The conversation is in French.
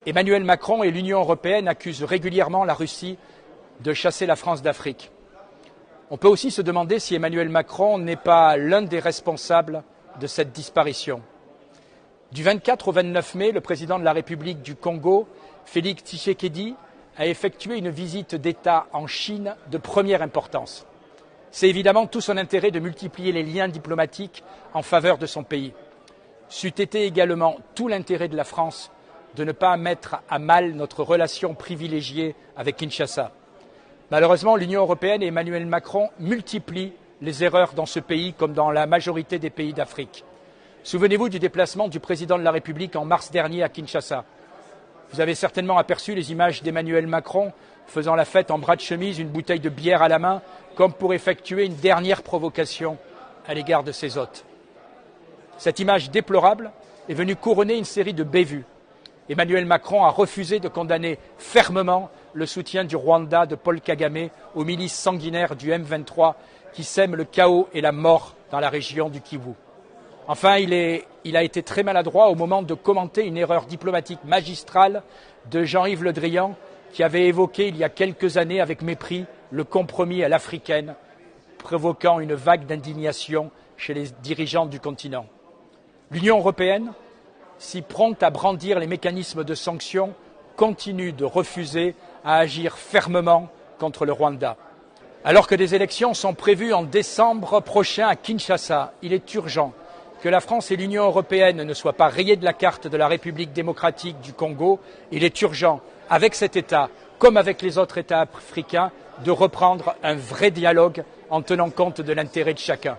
Emmanuel Macron et l'Union européenne accusent régulièrement la Russie de chasser la France d'Afrique. On peut aussi se demander si Emmanuel Macron n'est pas l'un des responsables de cette disparition. Du 24 au 29 mai, le président de la République du Congo, Félix Tshisekedi, a effectué une visite d'État en Chine de première importance. C'est évidemment tout son intérêt de multiplier les liens diplomatiques en faveur de son pays. C'eût été également tout l'intérêt de la France de ne pas mettre à mal notre relation privilégiée avec Kinshasa. Malheureusement, l'Union européenne et Emmanuel Macron multiplient les erreurs dans ce pays comme dans la majorité des pays d'Afrique. Souvenez-vous du déplacement du président de la République en mars dernier à Kinshasa. Vous avez certainement aperçu les images d'Emmanuel Macron faisant la fête en bras de chemise, une bouteille de bière à la main, comme pour effectuer une dernière provocation à l'égard de ses hôtes. Cette image déplorable est venue couronner une série de bévues. Emmanuel Macron a refusé de condamner fermement le soutien du Rwanda de Paul Kagame aux milices sanguinaires du M23 qui sèment le chaos et la mort dans la région du Kivu. Enfin, il a été très maladroit au moment de commenter une erreur diplomatique magistrale de Jean-Yves Le Drian qui avait évoqué il y a quelques années avec mépris le compromis à l'africaine, provoquant une vague d'indignation chez les dirigeants du continent. L'Union européenne, si prompte à brandir les mécanismes de sanctions, continue de refuser à agir fermement contre le Rwanda. Alors que des élections sont prévues en décembre prochain à Kinshasa, il est urgent que la France et l'Union européenne ne soient pas rayées de la carte de la République démocratique du Congo. Il est urgent, avec cet État, comme avec les autres États africains, de reprendre un vrai dialogue en tenant compte de l'intérêt de chacun.